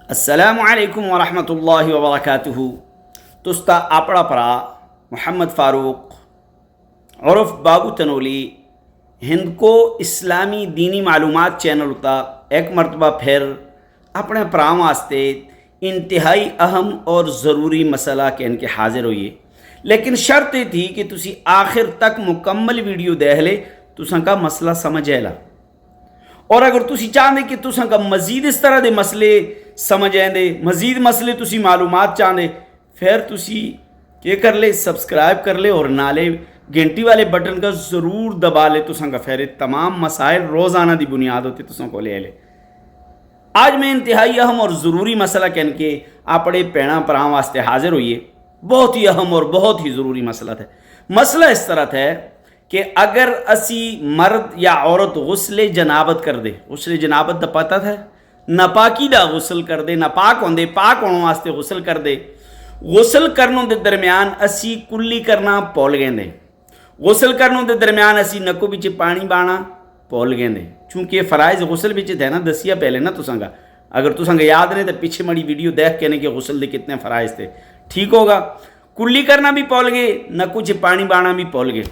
السلام علیکم ورحمۃ اللہ وبرکاتہ. تستا اپڑا پرا محمد فاروق عرف بابو تنولی ہند کو اسلامی دینی معلومات چینل ہوتا ایک مرتبہ پھر اپنے پراؤں واسطے انتہائی اہم اور ضروری مسئلہ کہن کے حاضر ہوئیے، لیکن شرط یہ تھی کہ تسی آخر تک مکمل ویڈیو دیکھ لے تساں کا مسئلہ سمجھ آئے. اور اگر تسی چاہتے کہ تساں کا مزید اس طرح دے مسئلے سمجھ آئیں، مزید مسئلے تسی معلومات چاہتے، پھر تسی کیا کر لے، سبسکرائب کر لے اور نالے گھنٹی والے بٹن کا ضرور دبا لے. تساں کا پھر تمام مسائل روزانہ دی بنیاد ہوتی تساں کو لے لے. آج میں انتہائی اہم اور ضروری مسئلہ کہن کے اپنے پیڑاں پراں واسطے حاضر ہوئیے. بہت ہی اہم اور بہت ہی ضروری مسئلہ تھا. مسئلہ اس طرح تھا کہ اگر اسی مرد یا عورت غسل جنابت کر دے، غسل جنابت دا پتہ تھا، ناپاکی دا غسل کر دے، ناپاک ہوندے پاک ہونے واسطے غسل کر دے، غسل کرنوں دے درمیان اسی کلی کرنا پول گئے دے، غسل کرنوں دے درمیان اسی نکو بچ پانی بانا پول گئے دے. چونکہ فرائض غسل بچ تھے نا، دسیا پہلے نا تساں کا، اگر تساں کا یاد نہیں تو پیچھے مڑی ویڈیو دیکھ کے کہ غسل دے کتنے فرائض تھے، ٹھیک ہوگا. کلی کرنا بھی پول گئے، نکو چ پانی بانا بھی پول گئے.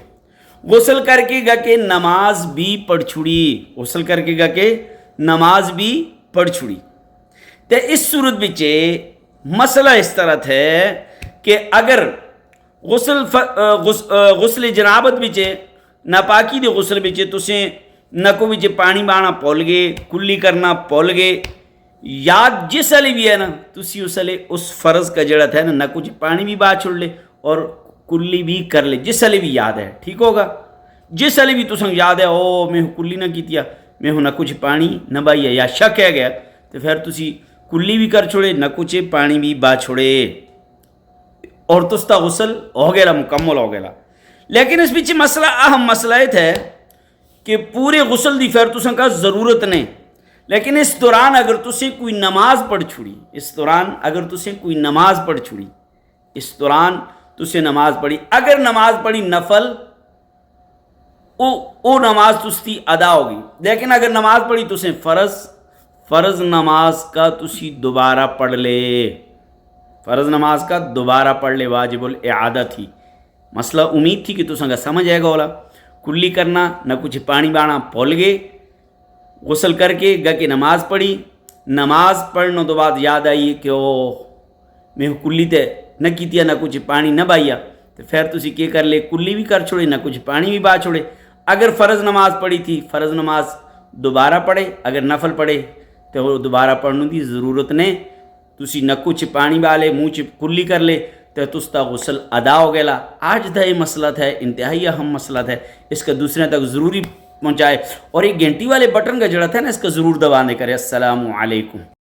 غسل کر کے گا کہ نماز بھی پڑھ چھڑی، غسل کر کے گا کہ نماز بھی پڑھ چھڑی. تو اس صورت بچے مسئلہ اس طرح ہے کہ اگر غسل جنابت بچے ناپاکی دے غسل بچے تسیں نکو بچے پانی بانا پول گئے، کلی کرنا پول گئے، یاد جس علی بھی ہے نا تسی اس فرض کا جڑا تھا نا نکو چ پانی بھی با چھوڑ لے اور کلی بھی کر لے، جس علی بھی یاد ہے، ٹھیک ہوگا. جس علی بھی تساں یاد ہے او میں کلی نہ کیتیا، میں نہ کچھ پانی نہ بائی یا شک ہے گیا، تو پھر تسی کلی بھی کر چھوڑے، نہ کچھ پانی بھی با چھوڑے اور تستا غسل ہو گیا، مکمل ہو گیا. لیکن اس پیچھے مسئلہ اہم مسئلہ یہ تھا کہ پورے غسل دی پھر تساں کا ضرورت نہیں، لیکن اس دوران اگر تسیں کوئی نماز پڑھ چھوڑی، اس دوران اگر تسیں کوئی نماز پڑھ چھوڑی، اس دوران تسیں نماز پڑھی، اگر نماز پڑھی نفل او نماز تستی ادا ہوگی. لیکن اگر نماز پڑھی تسیں فرض نماز کا تسی دوبارہ پڑھ لے، فرض نماز کا دوبارہ پڑھ لے، واجب الاعادہ تھی. مسئلہ امید تھی کہ تساں کا سمجھ آئے گا. والا کلی کرنا نہ کچھ پانی بانا پول گئے، غسل کر کے گا کہ نماز پڑھی، نماز پڑھنے دو بعد یاد آئی کہ او میں کلی تے نہ کیتیا، نہ کچھ پانی نہ بائیا، تو پھر تسی کیا کر لے، کلی بھی کر چھوڑے، نہ کچھ پانی بھی با چھوڑے. اگر فرض نماز پڑھی تھی فرض نماز دوبارہ پڑھے، اگر نفل پڑھے تو وہ دوبارہ پڑھنے کی ضرورت نہیں، تسی نہ کچھ پانی با لے، منہ چ کلی کر لے تو تستا غسل ادا ہو گیا. آج دا یہ مسئلہ ہے، انتہائی اہم مسئلہ ہے، اس کا دوسرے تک ضروری پہنچائے اور ایک گھنٹی والے بٹن کا جڑا تھا نا اس کا ضرور دبانے کرے. السلام علیکم.